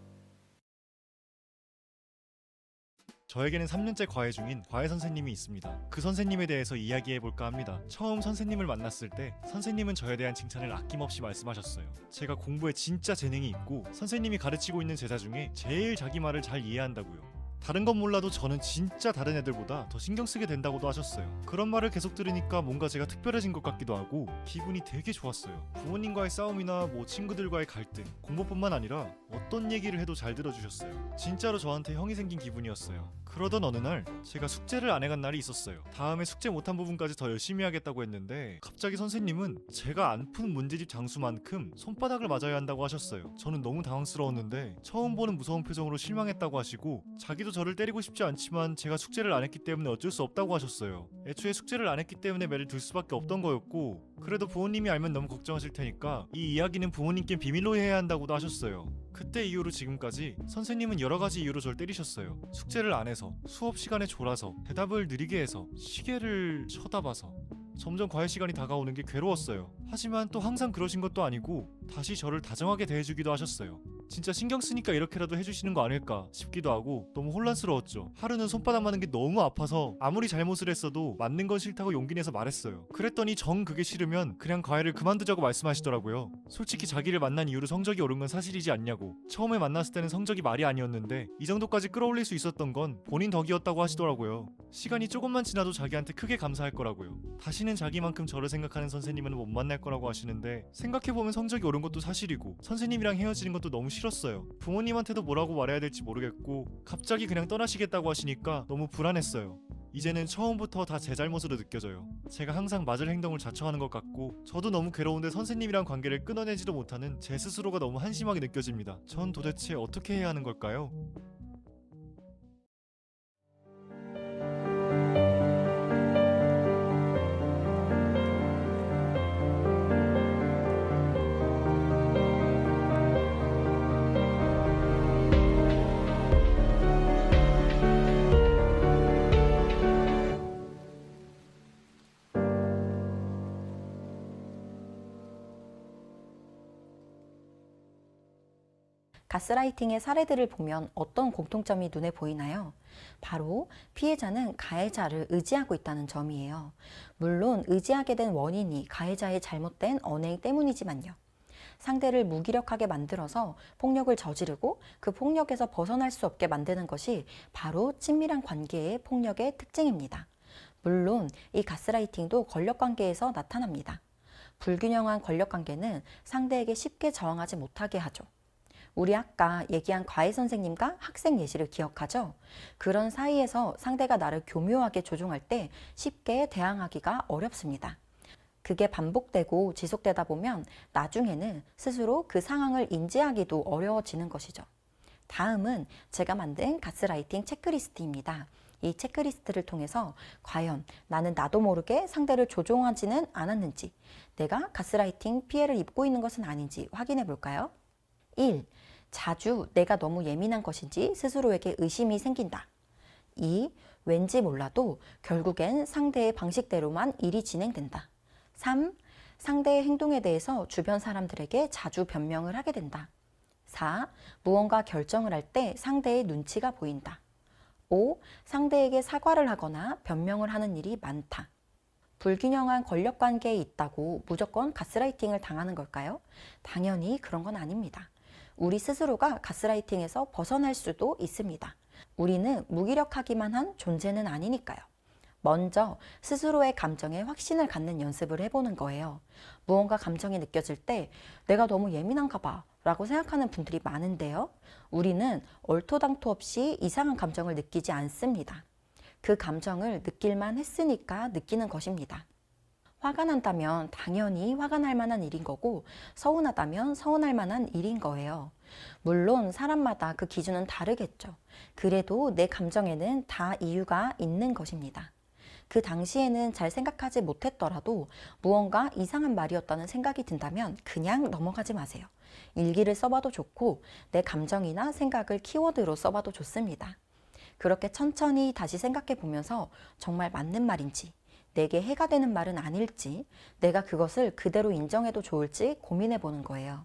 저에게는 3년째 과외 중인 과외 선생님이 있습니다. 그 선생님에 대해서 이야기해볼까 합니다. 처음 선생님을 만났을 때 선생님은 저에 대한 칭찬을 아낌없이 말씀하셨어요. 제가 공부에 진짜 재능이 있고 선생님이 가르치고 있는 제자 중에 제일 자기 말을 잘 이해한다고요. 다른 건 몰라도 저는 진짜 다른 애들보다 더 신경 쓰게 된다고도 하셨어요. 그런 말을 계속 들으니까 뭔가 제가 특별해진 것 같기도 하고 기분이 되게 좋았어요. 부모님과의 싸움이나 친구들과의 갈등, 공부뿐만 아니라 어떤 얘기를 해도 잘 들어주셨어요. 진짜로 저한테 형이 생긴 기분이었어요. 그러던 어느 날 제가 숙제를 안 해간 날이 있었어요. 다음에 숙제 못한 부분까지 더 열심히 하겠다고 했는데 갑자기 선생님은 제가 안 푼 문제집 장수만큼 손바닥을 맞아야 한다고 하셨어요. 저는 너무 당황스러웠는데 처음 보는 무서운 표정으로 실망했다고 하시고 자기도 저를 때리고 싶지 않지만 제가 숙제를 안 했기 때문에 어쩔 수 없다고 하셨어요. 애초에 숙제를 안 했기 때문에 매를 둘 수밖에 없던 거였고 그래도 부모님이 알면 너무 걱정하실 테니까 이 이야기는 부모님께 비밀로 해야 한다고도 하셨어요. 그때 이후로 지금까지 선생님은 여러 가지 이유로 절 때리셨어요. 숙제를 안 해서, 수업 시간에 졸아서, 대답을 느리게 해서, 시계를 쳐다봐서. 점점 과외 시간이 다가오는 게 괴로웠어요. 하지만 또 항상 그러신 것도 아니고 다시 저를 다정하게 대해주기도 하셨어요. 진짜 신경 쓰니까 이렇게라도 해주시는 거 아닐까 싶기도 하고 너무 혼란스러웠죠. 하루는 손바닥 맞는 게 너무 아파서 아무리 잘못을 했어도 맞는 건 싫다고 용기 내서 말했어요. 그랬더니 정 그게 싫으면 그냥 과외를 그만두자고 말씀하시더라고요. 솔직히 자기를 만난 이후로 성적이 오른 건 사실이지 않냐고. 처음에 만났을 때는 성적이 말이 아니었는데 이 정도까지 끌어올릴 수 있었던 건 본인 덕이었다고 하시더라고요. 시간이 조금만 지나도 자기한테 크게 감사할 거라고요. 다시는 자기만큼 저를 생각하는 선생님은 못 만날 거라고 하시는데 생각해보면 성적이 오른 것도 사실이고 선생님이랑 헤어지는 것도 너무 싫었어요. 부모님한테도 뭐라고 말해야 될지 모르겠고 갑자기 그냥 떠나시겠다고 하시니까 너무 불안했어요. 이제는 처음부터 다 제 잘못으로 느껴져요. 제가 항상 맞을 행동을 자처하는 것 같고 저도 너무 괴로운데 선생님이랑 관계를 끊어내지도 못하는 제 스스로가 너무 한심하게 느껴집니다. 전 도대체 어떻게 해야 하는 걸까요? 가스라이팅의 사례들을 보면 어떤 공통점이 눈에 보이나요? 바로 피해자는 가해자를 의지하고 있다는 점이에요. 물론 의지하게 된 원인이 가해자의 잘못된 언행 때문이지만요. 상대를 무기력하게 만들어서 폭력을 저지르고 그 폭력에서 벗어날 수 없게 만드는 것이 바로 친밀한 관계의 폭력의 특징입니다. 물론 이 가스라이팅도 권력관계에서 나타납니다. 불균형한 권력관계는 상대에게 쉽게 저항하지 못하게 하죠. 우리 아까 얘기한 과외 선생님과 학생 예시를 기억하죠? 그런 사이에서 상대가 나를 교묘하게 조종할 때 쉽게 대항하기가 어렵습니다. 그게 반복되고 지속되다 보면 나중에는 스스로 그 상황을 인지하기도 어려워지는 것이죠. 다음은 제가 만든 가스라이팅 체크리스트입니다. 이 체크리스트를 통해서 과연 나는 나도 모르게 상대를 조종하지는 않았는지, 내가 가스라이팅 피해를 입고 있는 것은 아닌지 확인해 볼까요? 1. 자주 내가 너무 예민한 것인지 스스로에게 의심이 생긴다. 2. 왠지 몰라도 결국엔 상대의 방식대로만 일이 진행된다. 3. 상대의 행동에 대해서 주변 사람들에게 자주 변명을 하게 된다. 4. 무언가 결정을 할 때 상대의 눈치가 보인다. 5. 상대에게 사과를 하거나 변명을 하는 일이 많다. 불균형한 권력관계에 있다고 무조건 가스라이팅을 당하는 걸까요? 당연히 그런 건 아닙니다. 우리 스스로가 가스라이팅에서 벗어날 수도 있습니다. 우리는 무기력하기만 한 존재는 아니니까요. 먼저 스스로의 감정에 확신을 갖는 연습을 해보는 거예요. 무언가 감정이 느껴질 때 내가 너무 예민한가 봐 라고 생각하는 분들이 많은데요. 우리는 얼토당토 없이 이상한 감정을 느끼지 않습니다. 그 감정을 느낄만 했으니까 느끼는 것입니다. 화가 난다면 당연히 화가 날 만한 일인 거고 서운하다면 서운할 만한 일인 거예요. 물론 사람마다 그 기준은 다르겠죠. 그래도 내 감정에는 다 이유가 있는 것입니다. 그 당시에는 잘 생각하지 못했더라도 무언가 이상한 말이었다는 생각이 든다면 그냥 넘어가지 마세요. 일기를 써봐도 좋고 내 감정이나 생각을 키워드로 써봐도 좋습니다. 그렇게 천천히 다시 생각해 보면서 정말 맞는 말인지, 내게 해가 되는 말은 아닐지, 내가 그것을 그대로 인정해도 좋을지 고민해 보는 거예요.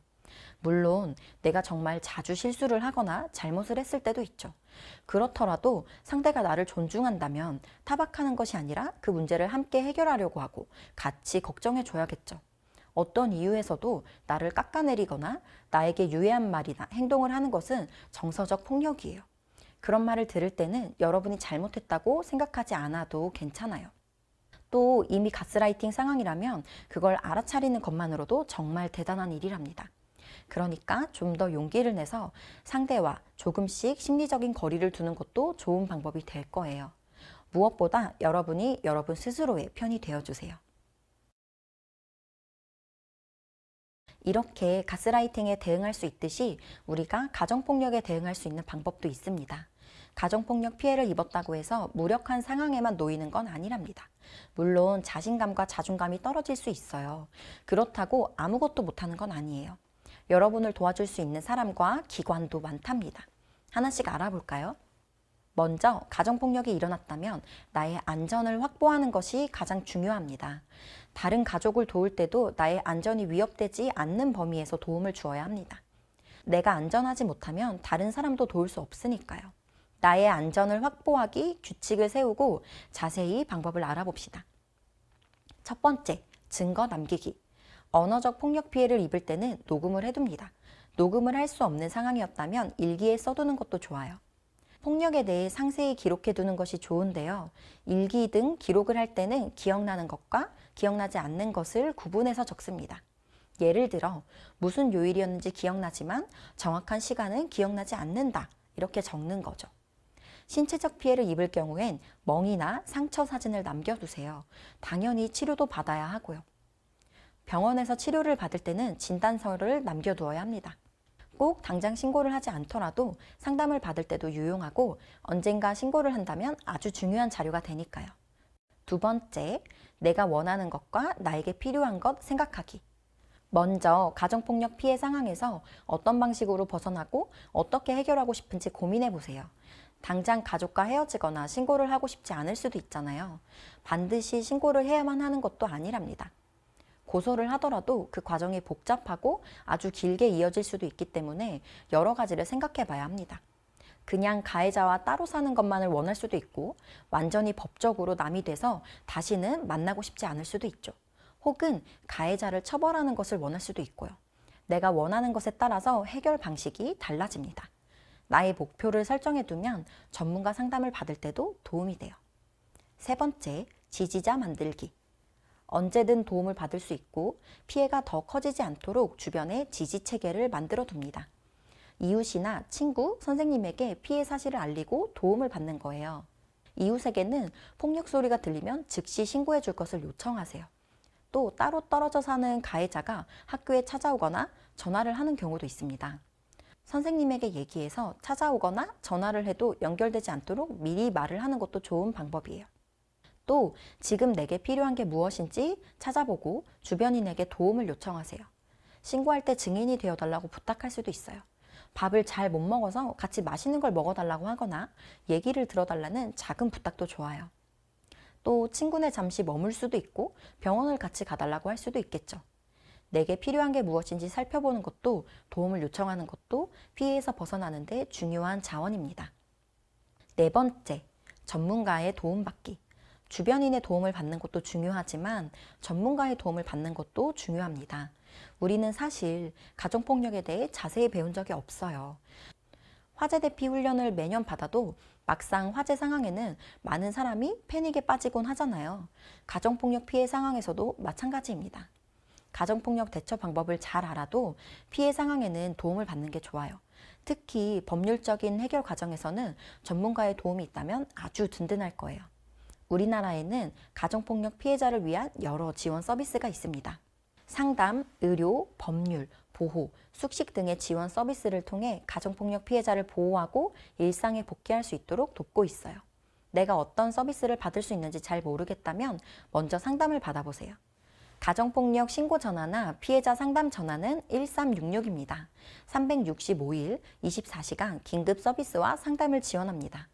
물론 내가 정말 자주 실수를 하거나 잘못을 했을 때도 있죠. 그렇더라도 상대가 나를 존중한다면 타박하는 것이 아니라 그 문제를 함께 해결하려고 하고 같이 걱정해 줘야겠죠. 어떤 이유에서도 나를 깎아내리거나 나에게 유해한 말이나 행동을 하는 것은 정서적 폭력이에요. 그런 말을 들을 때는 여러분이 잘못했다고 생각하지 않아도 괜찮아요. 또 이미 가스라이팅 상황이라면 그걸 알아차리는 것만으로도 정말 대단한 일이랍니다. 그러니까 좀 더 용기를 내서 상대와 조금씩 심리적인 거리를 두는 것도 좋은 방법이 될 거예요. 무엇보다 여러분이 여러분 스스로의 편이 되어주세요. 이렇게 가스라이팅에 대응할 수 있듯이 우리가 가정폭력에 대응할 수 있는 방법도 있습니다. 가정폭력 피해를 입었다고 해서 무력한 상황에만 놓이는 건 아니랍니다. 물론 자신감과 자존감이 떨어질 수 있어요. 그렇다고 아무것도 못하는 건 아니에요. 여러분을 도와줄 수 있는 사람과 기관도 많답니다. 하나씩 알아볼까요? 먼저 가정폭력이 일어났다면 나의 안전을 확보하는 것이 가장 중요합니다. 다른 가족을 도울 때도 나의 안전이 위협되지 않는 범위에서 도움을 주어야 합니다. 내가 안전하지 못하면 다른 사람도 도울 수 없으니까요. 나의 안전을 확보하기 규칙을 세우고 자세히 방법을 알아봅시다. 첫 번째, 증거 남기기. 언어적 폭력 피해를 입을 때는 녹음을 해둡니다. 녹음을 할 수 없는 상황이었다면 일기에 써두는 것도 좋아요. 폭력에 대해 상세히 기록해두는 것이 좋은데요. 일기 등 기록을 할 때는 기억나는 것과 기억나지 않는 것을 구분해서 적습니다. 예를 들어 무슨 요일이었는지 기억나지만 정확한 시간은 기억나지 않는다. 이렇게 적는 거죠. 신체적 피해를 입을 경우엔 멍이나 상처 사진을 남겨두세요. 당연히 치료도 받아야 하고요. 병원에서 치료를 받을 때는 진단서를 남겨두어야 합니다. 꼭 당장 신고를 하지 않더라도 상담을 받을 때도 유용하고 언젠가 신고를 한다면 아주 중요한 자료가 되니까요. 두 번째, 내가 원하는 것과 나에게 필요한 것 생각하기. 먼저 가정폭력 피해 상황에서 어떤 방식으로 벗어나고 어떻게 해결하고 싶은지 고민해 보세요. 당장 가족과 헤어지거나 신고를 하고 싶지 않을 수도 있잖아요. 반드시 신고를 해야만 하는 것도 아니랍니다. 고소를 하더라도 그 과정이 복잡하고 아주 길게 이어질 수도 있기 때문에 여러 가지를 생각해 봐야 합니다. 그냥 가해자와 따로 사는 것만을 원할 수도 있고 완전히 법적으로 남이 돼서 다시는 만나고 싶지 않을 수도 있죠. 혹은 가해자를 처벌하는 것을 원할 수도 있고요. 내가 원하는 것에 따라서 해결 방식이 달라집니다. 나의 목표를 설정해 두면 전문가 상담을 받을 때도 도움이 돼요. 세 번째, 지지자 만들기. 언제든 도움을 받을 수 있고 피해가 더 커지지 않도록 주변에 지지 체계를 만들어 둡니다. 이웃이나 친구, 선생님에게 피해 사실을 알리고 도움을 받는 거예요. 이웃에게는 폭력 소리가 들리면 즉시 신고해 줄 것을 요청하세요. 또 따로 떨어져 사는 가해자가 학교에 찾아오거나 전화를 하는 경우도 있습니다. 선생님에게 얘기해서 찾아오거나 전화를 해도 연결되지 않도록 미리 말을 하는 것도 좋은 방법이에요. 또 지금 내게 필요한 게 무엇인지 찾아보고 주변인에게 도움을 요청하세요. 신고할 때 증인이 되어달라고 부탁할 수도 있어요. 밥을 잘 못 먹어서 같이 맛있는 걸 먹어달라고 하거나 얘기를 들어달라는 작은 부탁도 좋아요. 또 친구네 잠시 머물 수도 있고 병원을 같이 가달라고 할 수도 있겠죠. 내게 필요한 게 무엇인지 살펴보는 것도 도움을 요청하는 것도 피해에서 벗어나는 데 중요한 자원입니다. 네 번째, 전문가의 도움받기. 주변인의 도움을 받는 것도 중요하지만 전문가의 도움을 받는 것도 중요합니다. 우리는 사실 가정폭력에 대해 자세히 배운 적이 없어요. 화재 대피 훈련을 매년 받아도 막상 화재 상황에는 많은 사람이 패닉에 빠지곤 하잖아요. 가정폭력 피해 상황에서도 마찬가지입니다. 가정폭력 대처 방법을 잘 알아도 피해 상황에는 도움을 받는 게 좋아요. 특히 법률적인 해결 과정에서는 전문가의 도움이 있다면 아주 든든할 거예요. 우리나라에는 가정폭력 피해자를 위한 여러 지원 서비스가 있습니다. 상담, 의료, 법률, 보호, 숙식 등의 지원 서비스를 통해 가정폭력 피해자를 보호하고 일상에 복귀할 수 있도록 돕고 있어요. 내가 어떤 서비스를 받을 수 있는지 잘 모르겠다면 먼저 상담을 받아보세요. 가정폭력 신고 전화나 피해자 상담 전화는 1366입니다. 365일 24시간 긴급 서비스와 상담을 지원합니다.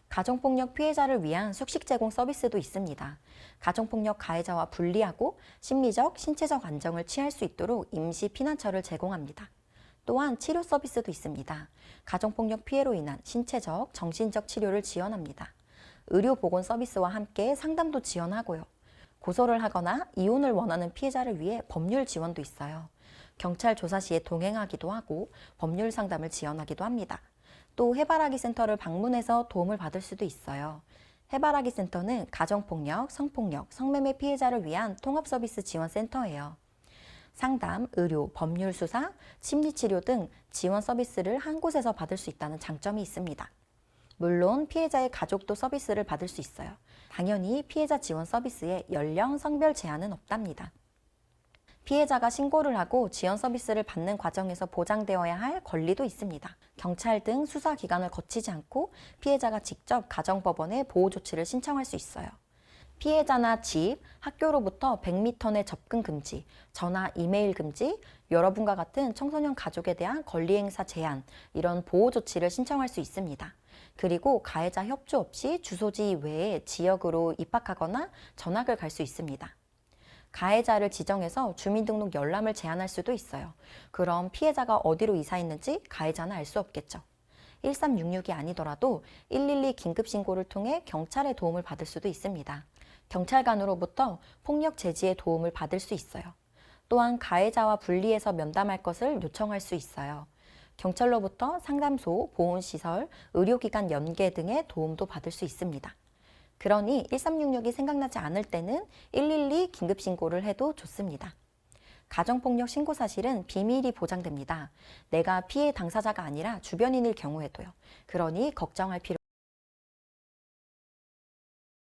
가정폭력 피해자를 위한 숙식 제공 서비스도 있습니다. 가정폭력 가해자와 분리하고 심리적, 신체적 안정을 취할 수 있도록 임시 피난처를 제공합니다. 또한 치료 서비스도 있습니다. 가정폭력 피해로 인한 신체적, 정신적 치료를 지원합니다. 의료보건 서비스와 함께 상담도 지원하고요. 고소를 하거나 이혼을 원하는 피해자를 위해 법률 지원도 있어요. 경찰 조사 시에 동행하기도 하고 법률 상담을 지원하기도 합니다. 또 해바라기 센터를 방문해서 도움을 받을 수도 있어요. 해바라기 센터는 가정폭력, 성폭력, 성매매 피해자를 위한 통합서비스 지원센터예요. 상담, 의료, 법률 수사, 심리치료 등 지원 서비스를 한 곳에서 받을 수 있다는 장점이 있습니다. 물론 피해자의 가족도 서비스를 받을 수 있어요. 당연히 피해자 지원 서비스에 연령, 성별 제한은 없답니다. 피해자가 신고를 하고 지원 서비스를 받는 과정에서 보장되어야 할 권리도 있습니다. 경찰 등 수사기관을 거치지 않고 피해자가 직접 가정법원에 보호조치를 신청할 수 있어요. 피해자나 집, 학교로부터 100m 내 접근 금지, 전화, 이메일 금지, 여러분과 같은 청소년 가족에 대한 권리행사 제한, 이런 보호조치를 신청할 수 있습니다. 그리고 가해자 협조 없이 주소지 외에 지역으로 입학하거나 전학을 갈 수 있습니다. 가해자를 지정해서 주민등록 열람을 제한할 수도 있어요. 그럼 피해자가 어디로 이사했는지 가해자는 알 수 없겠죠. 1366이 아니더라도 112 긴급신고를 통해 경찰의 도움을 받을 수도 있습니다. 경찰관으로부터 폭력 제지의 도움을 받을 수 있어요. 또한 가해자와 분리해서 면담할 것을 요청할 수 있어요. 경찰로부터 상담소, 보훈시설, 의료기관 연계 등의 도움도 받을 수 있습니다. 그러니 1366이 생각나지 않을 때는 112 긴급신고를 해도 좋습니다. 가정폭력 신고 사실은 비밀이 보장됩니다. 내가 피해 당사자가 아니라 주변인일 경우에도요. 그러니 걱정할 필요